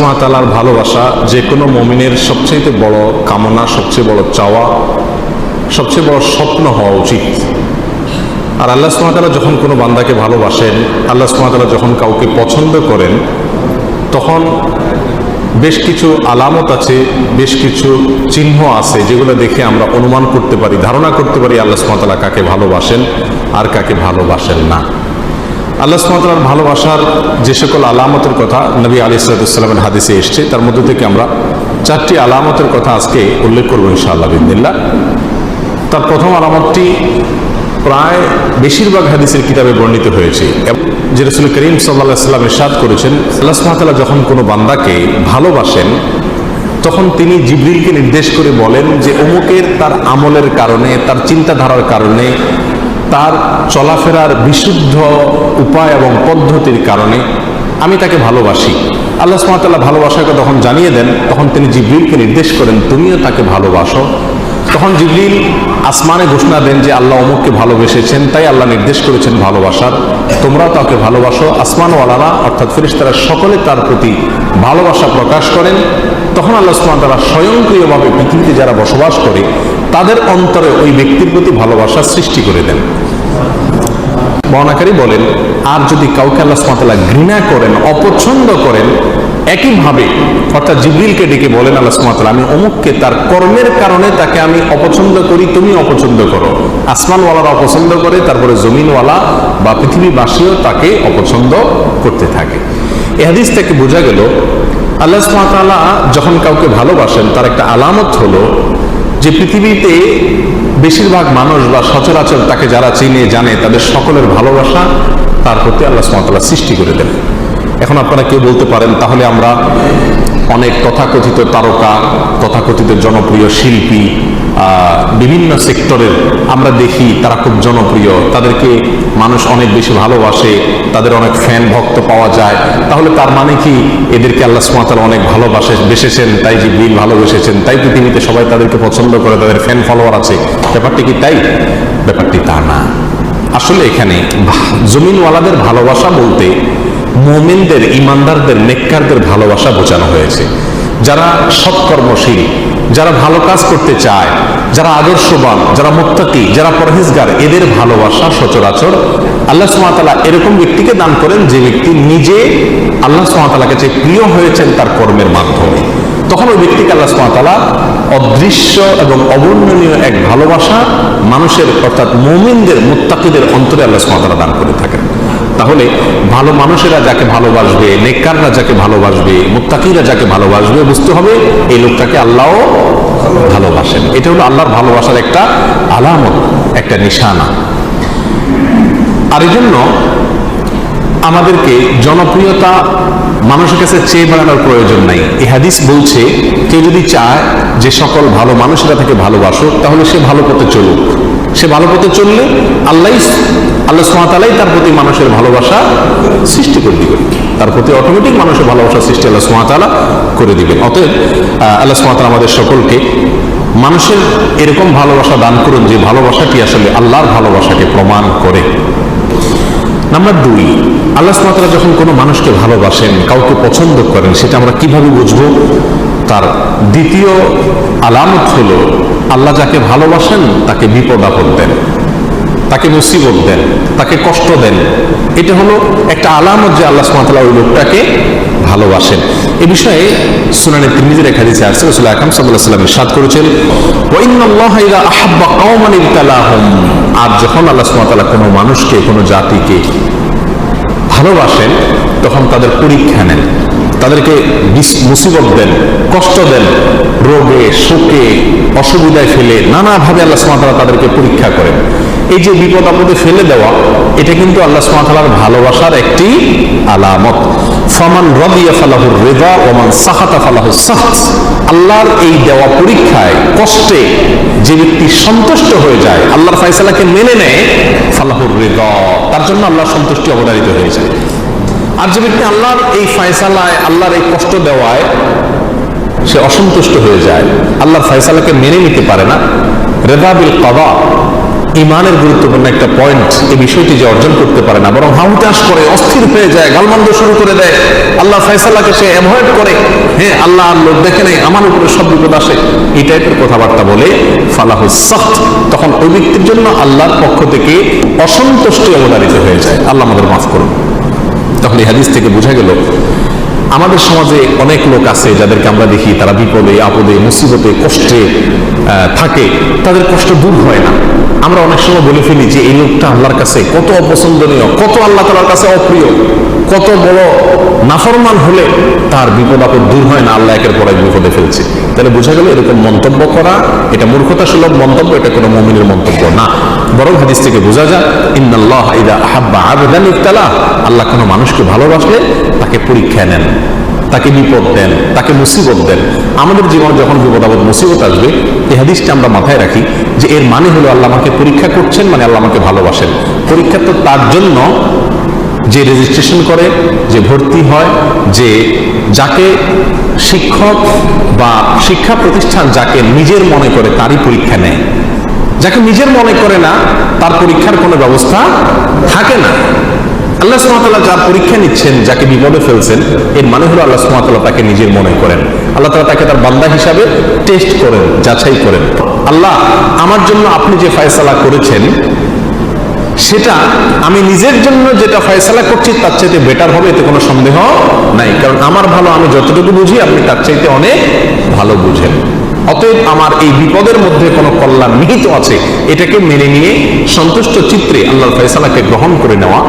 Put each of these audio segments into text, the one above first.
সুবহানাহু ওয়া তাআলার ভালোবাসা যে কোনো মুমিনের সবচেয়ে বড় কামনা, সবচেয়ে বড় চাওয়া, সবচেয়ে বড় স্বপ্ন হওয়া উচিত। আর আল্লাহ সুবহানাহু ওয়া তাআলা যখন কোনো বান্দাকে ভালোবাসেন, আল্লাহ সুবহানাহু ওয়া তাআলা যখন কাউকে পছন্দ করেন, তখন বেশ কিছু আলামত আছে, বেশ কিছু চিহ্ন আছে যেগুলো দেখে আমরা অনুমান করতে পারি, ধারণা করতে পারি আল্লাহ সুবহানাহু ওয়া তাআলা কাকে ভালোবাসেন আর কাকে ভালোবাসেন না। আল্লাহ সুবহানাহু ওয়া তাআলার ভালোবাসার যে সকল আলামতের কথা নবী আলাইহিস সালামের হাদিসে এসেছে, তার মধ্যে থেকে আমরা 4টি আলামতের কথা আজকে উল্লেখ করবো ইনশাআল্লাহ বিইذنিল্লাহ। তার প্রথম আলামতটি প্রায় বেশিরভাগ হাদিসের কিতাবে বর্ণিত হয়েছে, যে রাসূল করিম সাল্লাল্লাহু আলাইহি ওয়াসাল্লাম ইরশাদ করেছেন, আল্লাহ সুবহানাহু ওয়া তাআলা যখন কোনো বান্দাকে ভালোবাসেন তখন তিনি জিবরিলকে নির্দেশ করে বলেন যে অমুকের তার আমলের কারণে, তার চিন্তাধারার কারণে, তার চলাফেরার বিশুদ্ধ উপায় এবং পদ্ধতির কারণে আমি তাকে ভালোবাসি। আল্লাহ সুবহানাহু ওয়া তাআলা ভালোবাসাকে তখন জানিয়ে দেন, তখন তিনি জিবরিলকে নির্দেশ করেন তুমিও তাকে ভালোবাসো। তখন জিবরিল আসমানে ঘোষণা দেন যে আল্লাহ অমুককে ভালোবেসেছেন, তাই আল্লাহ নির্দেশ করেছেন ভালোবাসার, তোমরাও তাকে ভালোবাসো। আসমানওয়ালারা অর্থাৎ ফেরেশতারা সকলে তার প্রতি ভালোবাসা প্রকাশ করেন। তখন আল্লাহ সুবহানাহু ওয়া তাআলা স্বয়ংক্রিয়ভাবে পৃথিবীতে যারা বসবাস করে তাদের অন্তরে ওই ব্যক্তির প্রতি ভালোবাসা সৃষ্টি করে দেন। বর্ণনাকারী বলেন, আর যদি কাউকে আল্লাহ সুবহানাহু ওয়া তাআলা ঘৃণা করেন, অপছন্দ করেন, একইভাবে অর্থাৎ জিবরিলকে ডেকে বলেন আল্লাহ সুবহানাহু ওয়া তাআলা আমি অমুককে তার কর্মের কারণে তাকে আমি অপছন্দ করি, তুমি অপছন্দ করো। আসমানওয়ালারা অপছন্দ করে, তারপরে জমিনওয়ালা বা পৃথিবীবাসীও তাকে অপছন্দ করতে থাকে। এই হাদিস থেকে বোঝা গেল আল্লাহ সুবহানাহু ওয়া তাআলা যখন কাউকে ভালোবাসেন তার একটা আলামত হলো যে পৃথিবীতে বেশিরভাগ মানুষ বা সচরাচর তাকে যারা চিনে জানে তাদের সকলের ভালোবাসা তার প্রতি আল্লাহ সুবহানাহু ওয়া তাআলা সৃষ্টি করে দেন। এখন আপনারা কেউ বলতে পারেন, তাহলে আমরা অনেক তথাকথিত তারকা, তথাকথিত জনপ্রিয় শিল্পী, বিভিন্ন সেক্টরের আমরা দেখি তারা খুব জনপ্রিয়, তাদেরকে মানুষ অনেক বেশি ভালোবাসে, তাদের অনেক ফ্যান ভক্ত পাওয়া যায়, তাহলে তার মানে কি এদেরকে আল্লাহ সুবহানাহু ওয়া তাআলা অনেক বেসেছেন, তাই জিবরিল ভালোবেসেছেন, তাই পৃথিবীতে সবাই তাদেরকে পছন্দ করে, তাদের ফ্যান ফলোয়ার আছে? ব্যাপারটি কি তাই? ব্যাপারটি তা না। আসলে এখানে জমিনওয়ালাদের ভালোবাসা বলতে মুমিনদের, ইমানদারদের, নেককারদের ভালোবাসা বোঝানো হয়েছে। যারা সৎকর্মশীল, যারা ভালো কাজ করতে চায়, যারা আদর্শবান, যারা মুত্তাকি, যারা পরহেজগার, এদের ভালোবাসা সচরাচর আল্লাহ সুবহানাহু ওয়া তাআলা এরকম ব্যক্তিকে দান করেন যে ব্যক্তি নিজে আল্লাহ সুবহানাহু ওয়া তাআলার কাছে প্রিয় হয়েছেন তার কর্মের মাধ্যমে। তখন ওই ব্যক্তিকে আল্লাহ সুবহানাহু ওয়া তাআলা অদৃশ্য এবং অবর্ণনীয় এক ভালোবাসা মানুষের অর্থাৎ মুমিনদের, মুত্তাকিদের অন্তরে আল্লাহ সুবহানাহু ওয়া তাআলা দান করে থাকেন। তাহলে ভালো মানুষেরা যাকে ভালোবাসবে, নেককাররা যাকে ভালোবাসবে, মুত্তাকিরা যাকে ভালোবাসবে, বুঝতে হবে এই লোকটাকে আল্লাহও ভালোবাসেন। এটা হলো আল্লাহর ভালোবাসার একটা আলামত, একটা নিশানা। আর এই জন্য আমাদেরকে জনপ্রিয়তা মানুষের কাছে চেয়ে বেড়ানোর প্রয়োজন নাই। এই হাদিস বলছে কেউ যদি চায় যে সকল ভালো মানুষেরা তাকে ভালোবাসুক, তাহলে সে ভালো পথে চলুক। সে ভালো পথে চললে আল্লাহ সুবহানাহু ওয়া তাআলাই তার প্রতি মানুষের ভালোবাসা সৃষ্টি করে দিবেন, তার প্রতি অটোমেটিক মানুষের ভালোবাসা সৃষ্টি আল্লাহ সুবহানাহু ওয়া তাআলা করে দিবেন। অতএব আল্লাহ সুবহানাহু ওয়া তাআলা আমাদের সকলকে মানুষের এরকম ভালোবাসা দান করুন যে ভালোবাসাটি আসলে আল্লাহর ভালোবাসাকে প্রমাণ করে। নাম্বার 2, আল্লাহ সুবহানাহু ওয়া তাআলা যখন কোনো মানুষকে ভালোবাসেন, কাউকে পছন্দ করেন, সেটা আমরা কিভাবে বুঝবো? তার দ্বিতীয় আলামত হলো আল্লাহ যাকে ভালোবাসেন তাকে বিপদ আপদ দেন, তাকে মুসিবত দেন, তাকে কষ্ট দেন। এটা হলো একটা আলামত যে আল্লাহ সুবহানাহু ওয়া তাআলা ওই লোকটাকে ভালোবাসেন। এই বিষয়ে সুনানে তিরমিজির এক হাদিসে আসছে, রাসূল আকরাম সাল্লাল্লাহু আলাইহি ওয়াসাল্লাম ইরশাদ করেছেন, ওয়া ইন্নাল্লাহা ইযা আহাব্বা কওমান ইবতালাহুম, আর যখন আল্লাহ সুবহানাহু ওয়া তাআলা কোনো মানুষকে, কোনো জাতিকে ভালোবাসেন তখন তাদের পরীক্ষা নেন, তাদেরকে মুসিবত দেন, কষ্ট দেন, রোগে, শোকে, অসুবিধায় ফেলে নানাভাবে আল্লাহ সুবহানাহু ওয়া তাআলা তাদেরকে পরীক্ষা করেন। এই যে বিপদ আপদে ফেলে দেওয়া, এটা কিন্তু আল্লাহ সুবহানাহু ওয়া তাআলার ভালোবাসার একটি আলামত। ফামান রাদিয়া ফালাহুর রিদা ওয়া মান সাখাতা ফালাহুস সাখত। আল্লাহর এই দেওয়া পরীক্ষায়, কষ্টে যে ব্যক্তি সন্তুষ্ট হয়ে যায়, আল্লাহর ফয়সালাকে মেনে নেয়, ফালাহুর রিদা, তার জন্য আল্লাহর সন্তুষ্টি অবধারিত হয়ে যায়। আর যে ব্যক্তি আল্লাহর এই ফয়সালায়, আল্লাহর এই কষ্ট দেওয়ায় সে অসন্তুষ্ট হয়ে যায়, আল্লাহর ফয়সালাকে মেনে নিতে পারে না, রিদা বিল কাদা, ইমানের গুরুত্বপূর্ণ একটা পয়েন্ট, এই বিষয়টি যে অর্জন করতে পারে না, বরং হাউতাস করে, অস্থির হয়ে যায়, গালমন্দ শুরু করে দেয়, আল্লাহ ফয়সালাকে সে অ্যাভয়েড করে, হ্যাঁ আল্লাহ লোক দেখে নেই, আমার উপরে সব বিপদ আসে, এই টাইপের কথাবার্তা বলে ফালাহুস সাখত, তখন ওই ব্যক্তির জন্য আল্লাহর পক্ষ থেকে অসন্তুষ্টি অবধারিত হয়ে যায়। আল্লাহ আমাদের মাফ করুন। তখন এই হাদিস থেকে বোঝা গেল আমাদের সমাজে অনেক লোক আছে যাদেরকে আমরা দেখি তারা বিপদে আপদে মুসিবতে কষ্টে থাকে, তাদের কষ্ট দূর হয় না। আমরা অনেক সময় বলে ফেলি যে এই লোকটা আল্লাহর কাছে কত অপছন্দনীয়, কত আল্লাহ তাআলার কাছে অপ্রিয়, কত বড় নাফরমান হলে তার বিপদ আপদ দূর হয় না, আল্লাহ একের পর এক বিপদে ফেলছে। তাহলে বোঝা গেল এরকম মন্তব্য করা এটা মূর্খতা সুলভ মন্তব্য, এটা কোনো মুমিনের মন্তব্য না। বরং হাদিস থেকে বোঝা যায় ইন্নাল্লাহ ইযা আহাব্বা আবদান ইবতালা, আল্লাহ কোনো মানুষকে ভালোবাসলে তাকে পরীক্ষা নেন, তাকে বিপদ দেন, তাকে মুসিবত দেন। আমাদের জীবনে যখন বিপদ আপদ মুসিবত আসবে, এই হাদিসটা আমরা মাথায় রাখি যে এর মানে হলো আল্লাহ আমাকে পরীক্ষা করছেন, মানে আল্লাহ আমাকে ভালোবাসেন। পরীক্ষা তো তার জন্য যে রেজিস্ট্রেশন করে, যে ভর্তি হয়, যে যাকে শিক্ষক বা শিক্ষা প্রতিষ্ঠান যাকে নিজের মনে করে তারই পরীক্ষা নেয়। যাকে নিজের মনে করে না তার পরীক্ষার কোনো ব্যবস্থা থাকে না। আল্লাহ সুবহানাহু ওয়া তাআলা যার পরীক্ষা নিচ্ছেন, যাকে বিপদে ফেলছেন, এর মানে হলো আল্লাহ সুবহানাহু ওয়া তাআলা তাকে নিজের মনে করেন। আল্লাহ তাআলা তাকে তার বান্দা হিসাবে টেস্ট করেন, যাচাই করেন। আল্লাহ আমার জন্য আপনি যে ফয়সালা করেছেন সেটা আমি নিজের জন্য যেটা ফয়সালা করছি তার চাইতে বেটার হবে, এতে কোনো সন্দেহ নাই। কারণ আমার ভালো আমি যতটুকু বুঝি আপনি তার চাইতে অনেক ভালো বুঝেন। অতএব আমার এই বিপদের মধ্যে কোনো কল্যাণ নিহিত আছে, এটাকে মেনে নিয়ে সন্তুষ্ট চিত্রে আল্লাহর ফয়সালাকে গ্রহণ করে নেওয়া,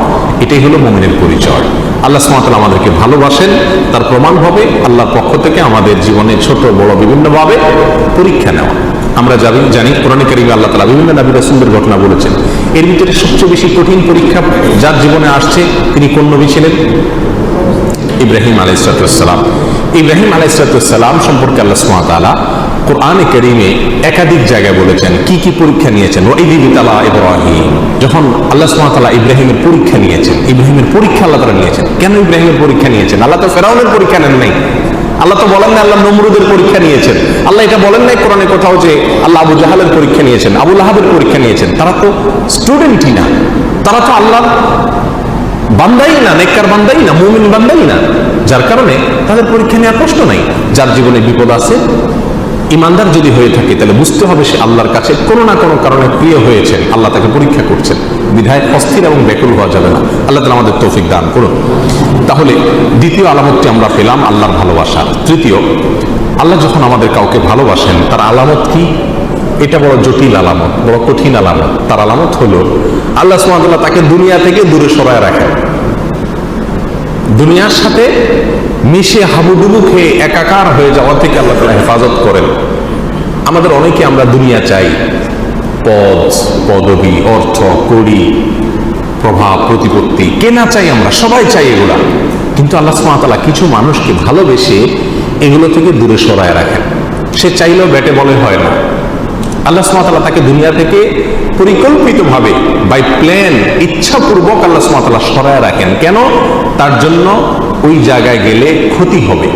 এটাই হলো মুমিনের পরিচয়। আল্লাহ সুবহানাহু ওয়া তাআলা আমাদেরকে ভালোবাসেন, তার প্রমাণ হবে আল্লাহর পক্ষ থেকে আমাদের জীবনে ছোট বড় বিভিন্নভাবে পরীক্ষা নেওয়া। আমরা জানি কোরআনে কারীমে আল্লাহ তাআলা বিভিন্ন নবী রাসূলদের ঘটনা বলেছেন। এর ভিতরে সবচেয়ে বেশি কঠিন পরীক্ষা যার জীবনে আসছে তিনি কোন নবী ছিলেন? ইব্রাহিম আলাইহিস সালাম। ইব্রাহিম আলাইহিস সালাম সম্পর্কে আল্লাহ সুবহানাহু ওয়া তাআলা কোরআনে কারীমে একাধিক জায়গায় বলেছেন কি কি পরীক্ষা নিয়েছেন। ওয়াইদ ইবতালা ইব্রাহিম, যখন আল্লাহ সুবহানাহু ওয়া তাআলা ইব্রাহিমের পরীক্ষা নিয়েছেন, ইব্রাহিমের পরীক্ষা আল্লাহ তাআলা নিয়েছেন। কেন ইব্রাহিমের পরীক্ষা নিয়েছেন? আল্লাহ তো ফেরাউনের পরীক্ষা নেন নাই, আল্লাহ তো বলেন না আল্লাহ নমরুদের পরীক্ষা নিয়েছেন, আল্লাহ এটা বলেন নাই কোরআনে কোথাও যে আল্লাহ আবু জাহালের পরীক্ষা নিয়েছেন, আবু লাহাবের পরীক্ষা নিয়েছেন। তারা তো স্টুডেন্টই না, তারা তো আল্লাহর বান্দাই না, নেককার বান্দাই না, মুমিন বান্দাই না, যার কারণে তাদের পরীক্ষা নেওয়ার প্রশ্ন নাই। যার জীবনে বিপদ আছে, ইমানদার যদি হয়ে থাকে, তাহলে বুঝতে হবে সে আল্লাহর কাছে কোনো না কোনো কারণে প্রিয় হয়েছেন, আল্লাহ তাকে পরীক্ষা করছেন। বিধায় অস্থির এবং ব্যাকুল হওয়া যাবে না। আল্লাহ তাআলা আমাদের তৌফিক দান করুন। তাহলে দ্বিতীয় আলামতটি আমরা পেলাম আল্লাহর ভালোবাসা। তৃতীয়, আল্লাহ যখন আমাদের কাউকে ভালোবাসেন তার আলামত কি? এটা বড় জটিল আলামত, বড় কঠিন আলামত। তার আলামত হলো আল্লাহ সুবহানাহু ওয়া তাআলা তাকে দুনিয়া থেকে দূরে সরায় রাখেন, দুনিয়ার সাথে মিশে হাবুডুবু খেয়ে একাকার হয়ে যাওয়া থেকে আল্লাহ তাআলা হেফাজত করেন। আমাদের অনেকে আমরা দুনিয়া চাই, পদ পদবি অর্থ কড়ি প্রভাব প্রতিপত্তি, কেনা চাই, আমরা সবাই চাই এগুলা। কিন্তু আল্লাহ সুবহানাহু ওয়া তাআলা কিছু মানুষকে ভালোবেসে এগুলো থেকে দূরে সরায় রাখেন। সে চাইলেও ব্যাটে বলে হয় না। আল্লাহ সুবহানাহু ওয়া তাআলা তাকে দুনিয়া থেকে পরিকল্পিতভাবে বাই প্ল্যান ইচ্ছাপূর্বক আল্লাহ সুবহানাহু ওয়া তাআলা সরায় রাখেন। কেন? তার জন্য ওই জায়গায় গেলে ক্ষতি হবে।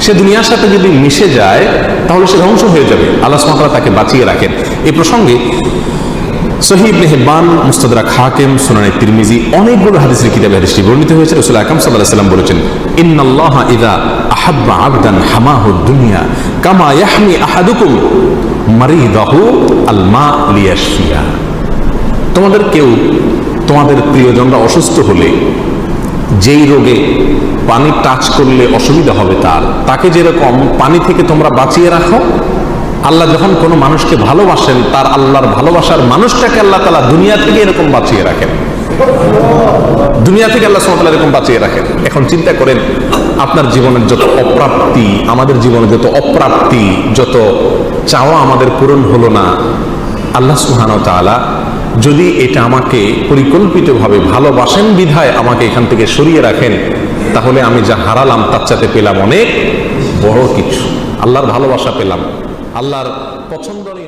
সে দুনিয়ার সাথে যদি মিশে যায় তাহলে সে ধ্বংস হয়ে যাবে। আল্লাহ সুবহানাহু ওয়া তাআলা তাকে বাঁচিয়ে রাখেন। এই প্রসঙ্গে সহিহ ইবনে হিব্বান, মুস্তাদরাক হাকিম, সুনানে তিরমিজি অনেকগুলো হাদিসের কিতাবে হাদিসটি বর্ণিত হয়েছে। রাসূল আকরাম সাল্লাল্লাহু আলাইহি ওয়াসাল্লাম বলেছেন, ইন্নাল্লাহা ইযা আহাব্বা আবদান হামাহু দুনিয়া কামা ইয়াহমি আহাদুকুম মারিদাহু আল মা লিয়াশফিয়া। তোমাদের কেউ তোমাদের প্রিয়জনরা অসুস্থ হলে যেই রোগে পানি টাচ করলে অসুবিধা হবে তাকে যেরকম পানি থেকে তোমরা বাঁচিয়ে রাখো, আল্লাহ যখন কোনো মানুষকে ভালোবাসেন তার আল্লাহর ভালোবাসার মানুষটাকে আল্লাহ তাআলা দুনিয়া থেকে এরকম বাঁচিয়ে রাখেন, দুনিয়া থেকে আল্লাহ সুবহানাহু ওয়া তাআলা এরকম বাঁচিয়ে রাখেন। এখন চিন্তা করেন আপনার জীবনের যত অপ্রাপ্তি, আমাদের জীবনে যত অপ্রাপ্তি, যত চাওয়া আমাদের পূরণ হলো না, আল্লাহ সুবহানাহু ওয়া তাআলা যদি এটা আমাকে পরিকল্পিতভাবে ভালোবাসেন বিধায় আমাকে এখান থেকে সরিয়ে রাখেন, তাহলে আমি যা হারালাম তার চাইতে পেলাম অনেক বড় কিছু। আল্লাহর ভালোবাসা পেলাম, আল্লাহর পছন্দনীয়